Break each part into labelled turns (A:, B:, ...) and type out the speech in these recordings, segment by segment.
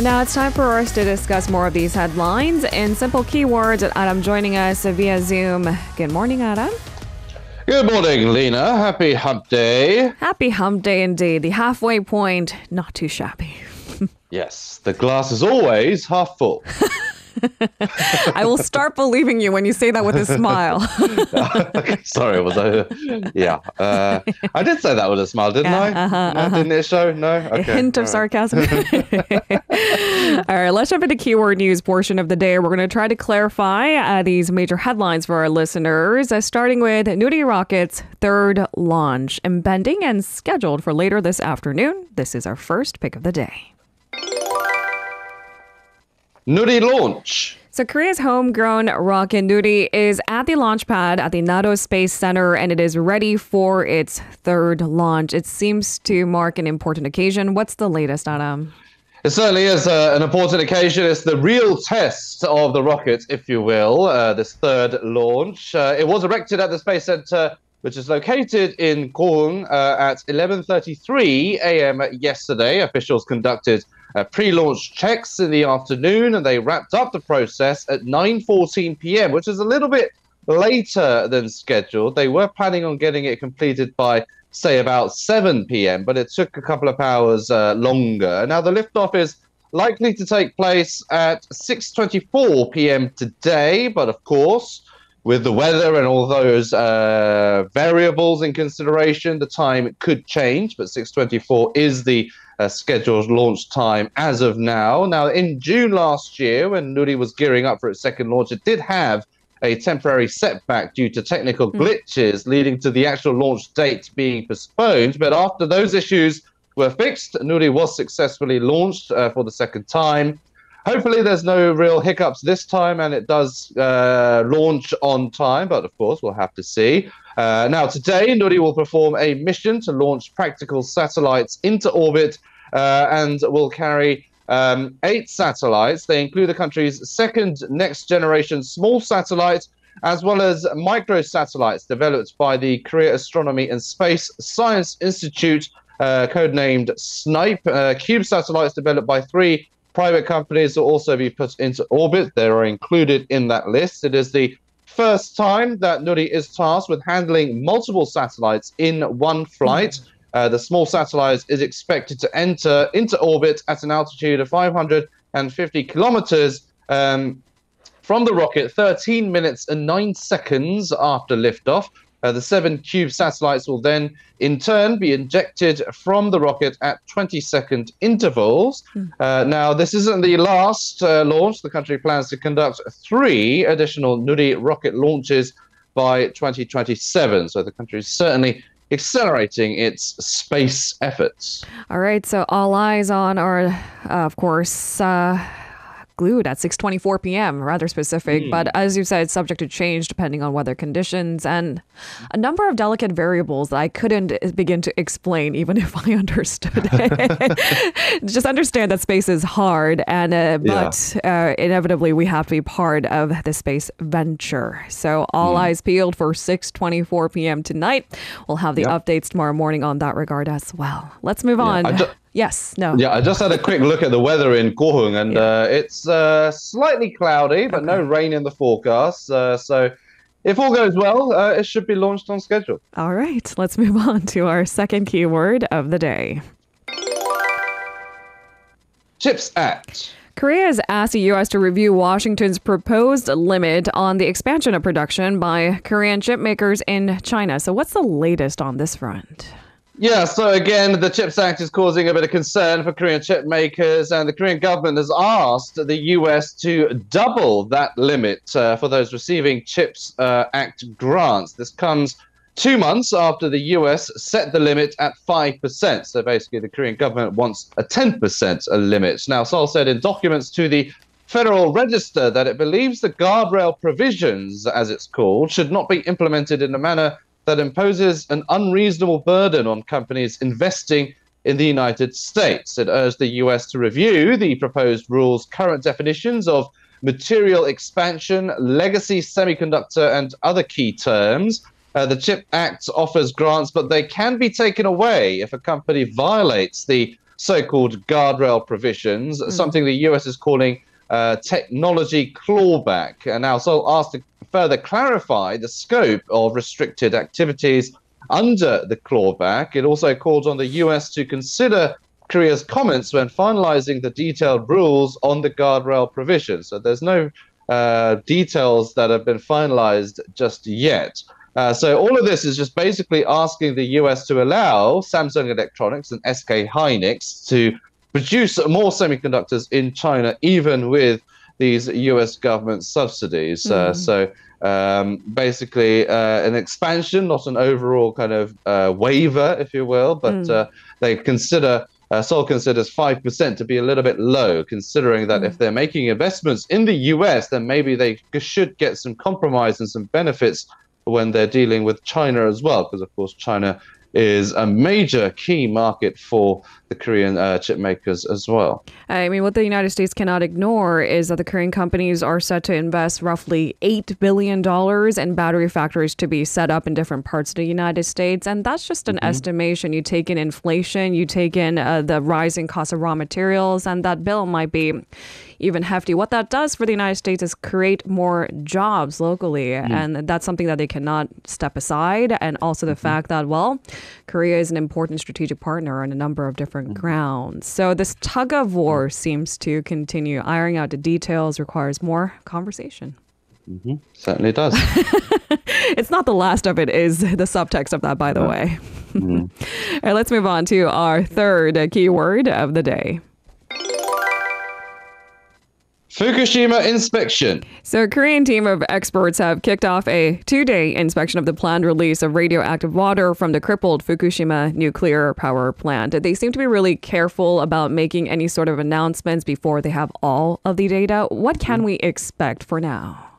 A: And now it's time for us to discuss more of these headlines in simple keywords. Adam joining us via Zoom. Good morning, Adam.
B: Good morning, Lena. Happy Hump Day.
A: Happy Hump Day indeed. The halfway point, not too shabby.
B: Yes, the glass is always half full.
A: I will start believing you when you say that with a smile.
B: Sorry, was I? Yeah, I did say that with a smile, didn't I? Didn't it show? No. Okay.
A: A hint of sarcasm. All right, let's jump into keyword news portion of the day. We're going to try to clarify these major headlines for our listeners, starting with Nuri rocket's third launch, impending and scheduled for later this afternoon. This is our first pick of the day.
B: Nuri launch.
A: So Korea's homegrown rocket Nuri is at the launch pad at the NATO Space Center, and it is ready for its third launch. It seems to mark an important occasion. What's the latest, Adam?
B: It certainly is an important occasion. It's the real test of the rocket, if you will, this third launch. It was erected at the Space Center, which is located in Gohung, at 11:33 a.m. yesterday. Officials conducted pre-launch checks in the afternoon, and they wrapped up the process at 9:14 p.m., which is a little bit later than scheduled. They were planning on getting it completed by, say, about 7 p.m., but it took a couple of hours longer. Now, the liftoff is likely to take place at 6:24 p.m. today, but of course, with the weather and all those variables in consideration, the time could change, but 6:24 is the scheduled launch time as of now. Now, in June last year, when Nuri was gearing up for its second launch, it did have a temporary setback due to technical glitches, leading to the actual launch date being postponed. But after those issues were fixed, Nuri was successfully launched for the second time. Hopefully there's no real hiccups this time, and it does launch on time, but of course we'll have to see. Now today, Nuri will perform a mission to launch practical satellites into orbit and will carry 8 satellites. They include the country's second next-generation small satellite, as well as microsatellites developed by the Korea Astronomy and Space Science Institute, codenamed SNIPE. Cube satellites developed by 3 private companies will also be put into orbit. They are included in that list. It is the first time that Nuri is tasked with handling multiple satellites in one flight. The small satellite is expected to enter into orbit at an altitude of 550 kilometers from the rocket 13 minutes and 9 seconds after liftoff. The 7 Cube satellites will then, in turn, be injected from the rocket at 20-second intervals. Now, this isn't the last launch. The country plans to conduct 3 additional Nuri rocket launches by 2027. So the country is certainly accelerating its space efforts.
A: All right, so all eyes on are, of course, glued at 6:24 p.m. Rather specific, but as you said, subject to change depending on weather conditions and a number of delicate variables that I couldn't begin to explain, even if I understood it. Just understand that space is hard, and but inevitably we have to be part of the space venture. So all eyes peeled for 6:24 p.m. tonight. We'll have the updates tomorrow morning on that regard as well. Let's move on. Yes, no.
B: Yeah, I just had a quick look at the weather in Gohung, and it's slightly cloudy, but no rain in the forecast. So if all goes well, it should be launched on schedule.
A: All right, let's move on to our second keyword of the day.
B: CHIPS Act.
A: Korea has asked the U.S. to review Washington's proposed limit on the expansion of production by Korean chip makers in China. So what's the latest on this front?
B: Yeah, so again, the CHIPS Act is causing a bit of concern for Korean chip makers, and the Korean government has asked the U.S. to double that limit for those receiving CHIPS Act grants. This comes 2 months after the U.S. set the limit at 5%. So basically, the Korean government wants a 10% limit. Now, Seoul said in documents to the Federal Register that it believes the guardrail provisions, as it's called, should not be implemented in a manner that imposes an unreasonable burden on companies investing in the United States. It urged the U.S. to review the proposed rules' current definitions of material expansion, legacy semiconductor, and other key terms. The CHIP Act offers grants, but they can be taken away if a company violates the so-called guardrail provisions, something the US is calling technology clawback. And now Seoul asked to further clarify the scope of restricted activities under the clawback. It also called on the US to consider Korea's comments when finalizing the detailed rules on the guardrail provision. So there's no details that have been finalized just yet. So all of this is just basically asking the US to allow Samsung Electronics and SK Hynix to produce more semiconductors in China, even with these US government subsidies. Basically an expansion, not an overall kind of waiver, if you will, but they consider Seoul considers 5% to be a little bit low, considering that if they're making investments in the US, then maybe they should get some compromise and some benefits when they're dealing with China as well, because of course China is a major key market for the Korean chip makers as well.
A: I mean, what the United States cannot ignore is that the Korean companies are set to invest roughly $8 billion in battery factories to be set up in different parts of the United States. And that's just an estimation. You take in inflation, you take in the rising cost of raw materials, and that bill might be even hefty. What that does for the United States is create more jobs locally. And that's something that they cannot step aside. And also the fact that, well, Korea is an important strategic partner on a number of different grounds. So this tug of war seems to continue. Ironing out the details requires more conversation.
B: Certainly does.
A: It's not the last of it, is the subtext of that, by the way. All right, let's move on to our third keyword of the day.
B: Fukushima inspection.
A: So a Korean team of experts have kicked off a 2-day inspection of the planned release of radioactive water from the crippled Fukushima nuclear power plant. They seem to be really careful about making any sort of announcements before they have all of the data. What can we expect for now?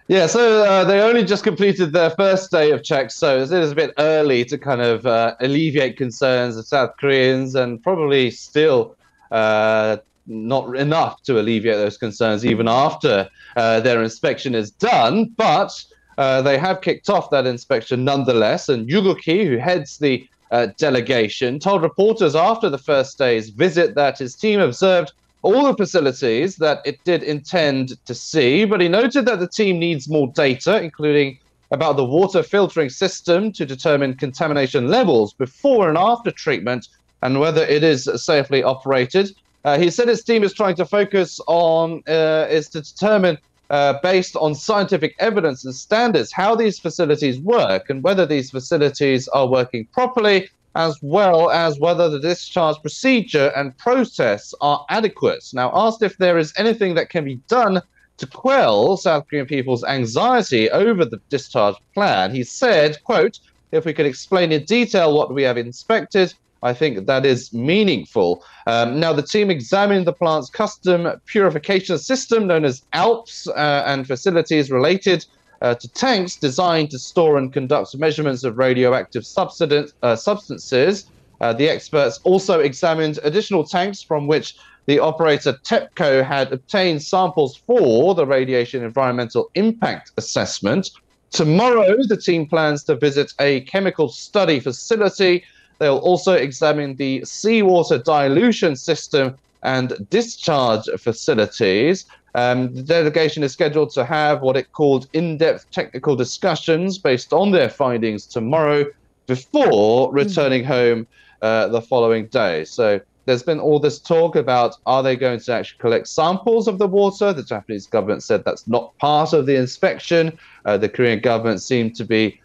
B: Yeah, so they only just completed their first day of checks, so it is a bit early to kind of alleviate concerns of South Koreans, and probably still not enough to alleviate those concerns even after their inspection is done. But they have kicked off that inspection nonetheless. And Yuguki, who heads the delegation, told reporters after the first day's visit that his team observed all the facilities that it did intend to see. But he noted that the team needs more data, including about the water filtering system to determine contamination levels before and after treatment and whether it is safely operated. He said his team is trying to focus on is to determine, based on scientific evidence and standards, how these facilities work and whether these facilities are working properly, as well as whether the discharge procedure and process are adequate. Now, asked if there is anything that can be done to quell South Korean people's anxiety over the discharge plan, he said, quote, "If we could explain in detail what we have inspected, I think that is meaningful." Now, the team examined the plant's custom purification system known as ALPS and facilities related to tanks designed to store and conduct measurements of radioactive substances. The experts also examined additional tanks from which the operator TEPCO had obtained samples for the radiation environmental impact assessment. Tomorrow, the team plans to visit a chemical study facility. They'll also examine the seawater dilution system and discharge facilities. The delegation is scheduled to have what it called in-depth technical discussions based on their findings tomorrow before returning home the following day. So there's been all this talk about, are they going to actually collect samples of the water? The Japanese government said that's not part of the inspection. The Korean government seemed to be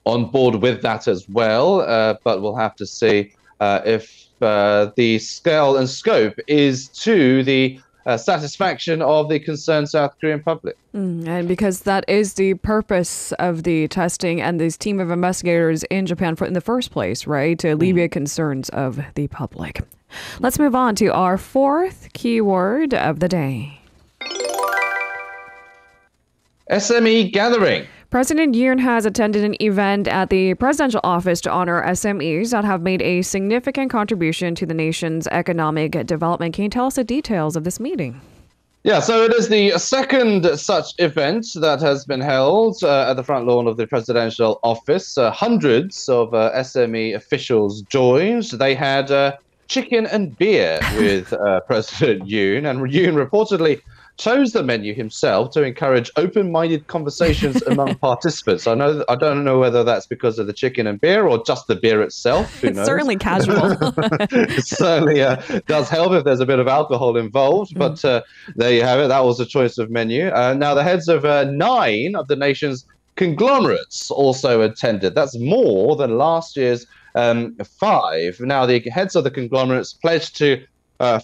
B: on board with that as well, but we'll have to see if the scale and scope is to the satisfaction of the concerned South Korean public.
A: And because that is the purpose of the testing and this team of investigators in Japan in the first place, right? To alleviate concerns of the public. Let's move on to our fourth keyword of the day.
B: SME gathering.
A: President Yoon has attended an event at the presidential office to honor SMEs that have made a significant contribution to the nation's economic development. Can you tell us the details of this meeting?
B: Yeah, so it is the second such event that has been held at the front lawn of the presidential office. Hundreds of SME officials joined. They had chicken and beer with President Yoon, and Yoon reportedly chose the menu himself to encourage open-minded conversations among participants. I don't know whether that's because of the chicken and beer or just the beer itself. Who knows?
A: Certainly casual.
B: It certainly does help if there's a bit of alcohol involved. But there you have it. That was the choice of menu. Now, the heads of 9 of the nation's conglomerates also attended. That's more than last year's 5. Now, the heads of the conglomerates pledged to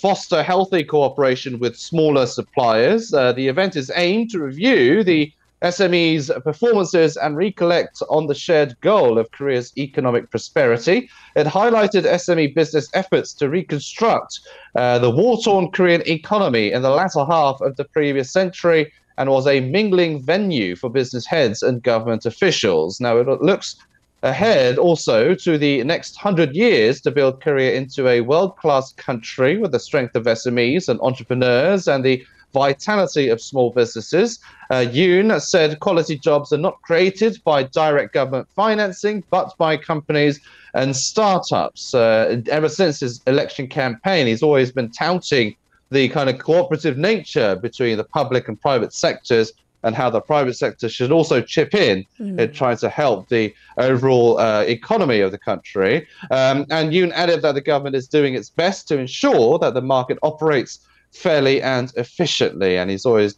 B: foster healthy cooperation with smaller suppliers. The event is aimed to review the SMEs' performances and recollect on the shared goal of Korea's economic prosperity. It highlighted SME business efforts to reconstruct the war-torn Korean economy in the latter half of the previous century and was a mingling venue for business heads and government officials. Now, it looks ahead also to the next 100 years to build Korea into a world-class country with the strength of SMEs and entrepreneurs and the vitality of small businesses. Yoon said quality jobs are not created by direct government financing, but by companies and startups. Ever since his election campaign, he's always been touting the kind of cooperative nature between the public and private sectors, and how the private sector should also chip in trying to help the overall economy of the country. And Yoon added that the government is doing its best to ensure that the market operates fairly and efficiently. And he's always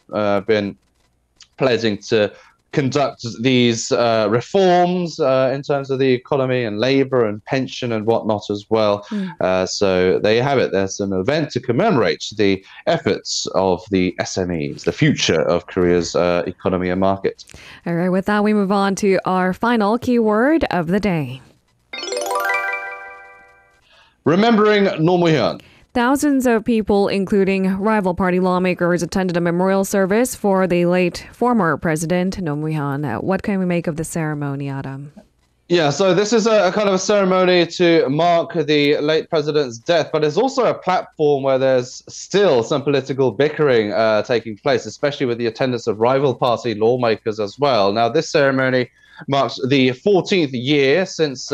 B: been pledging to conduct these reforms in terms of the economy and labor and pension and whatnot as well. So there you have it. There's an event to commemorate the efforts of the SMEs, the future of Korea's economy and market.
A: All right, with that, we move on to our final keyword of the day.
B: Remembering Roh Moo-hyun.
A: Thousands of people, including rival party lawmakers, attended a memorial service for the late former president, Roh Moo-hyun. What can we make of the ceremony, Adam?
B: Yeah, so this is a kind of a ceremony to mark the late president's death, but it's also a platform where there's still some political bickering taking place, especially with the attendance of rival party lawmakers as well. Now, this ceremony marks the 14th year since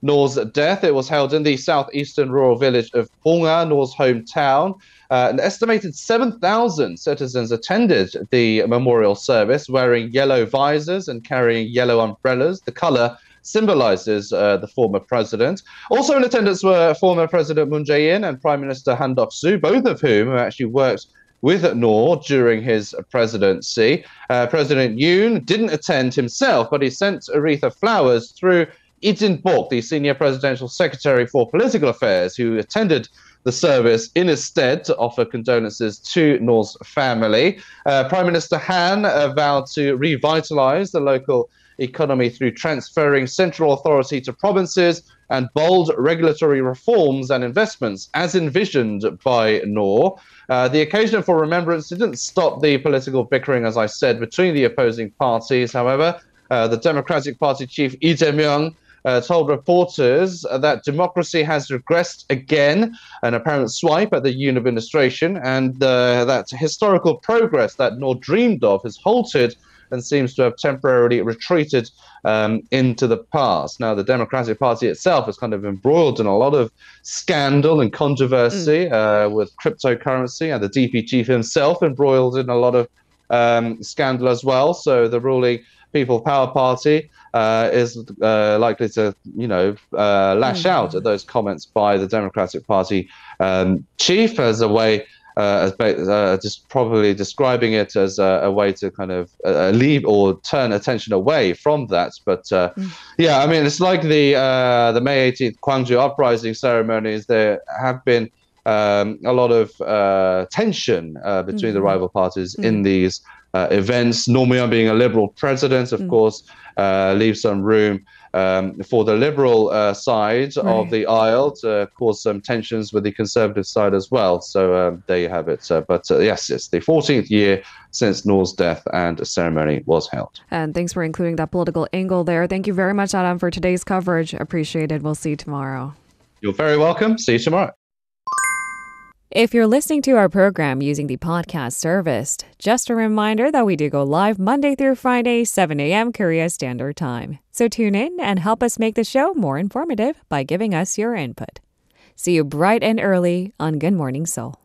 B: Roh's death. It was held in the southeastern rural village of Bongha, Roh's hometown. An estimated 7,000 citizens attended the memorial service, wearing yellow visors and carrying yellow umbrellas. The color symbolizes the former president. Also in attendance were former President Moon Jae-in and Prime Minister Han Duck-soo, both of whom actually worked with Roh during his presidency. President Yoon didn't attend himself, but he sent a wreath of flowers through Lee Jin-bok, the senior presidential secretary for political affairs, who attended the service in his stead to offer condolences to Roh's family. Prime Minister Han vowed to revitalize the local economy through transferring central authority to provinces and bold regulatory reforms and investments as envisioned by Roh. The occasion for remembrance didn't stop the political bickering, as I said, between the opposing parties. However, the Democratic Party chief Lee Jae-myung told reporters that democracy has regressed again, an apparent swipe at the Yoon administration, and that historical progress that Roh dreamed of has halted and seems to have temporarily retreated into the past. Now, the Democratic Party itself is kind of embroiled in a lot of scandal and controversy with cryptocurrency, and the DP chief himself embroiled in a lot of scandal as well. So the ruling People Power Party is likely to, lash out at those comments by the Democratic Party chief as a way, just probably describing it as a way to kind of leave or turn attention away from that. But yeah, I mean, it's like the May 18th Gwangju uprising ceremonies. There have been a lot of tension between the rival parties in these events. Roh Moo-hyun, being a liberal president, of course, leaves some room for the liberal side of the aisle to cause some tensions with the conservative side as well. So there you have it. But yes, it's the 14th year since Roh's death and a ceremony was held.
A: And thanks for including that political angle there. Thank you very much, Adam, for today's coverage. Appreciated. We'll see you tomorrow.
B: You're very welcome. See you tomorrow.
A: If you're listening to our program using the podcast service, just a reminder that we do go live Monday through Friday, 7 a.m. Korea Standard Time. So tune in and help us make the show more informative by giving us your input. See you bright and early on Good Morning Seoul.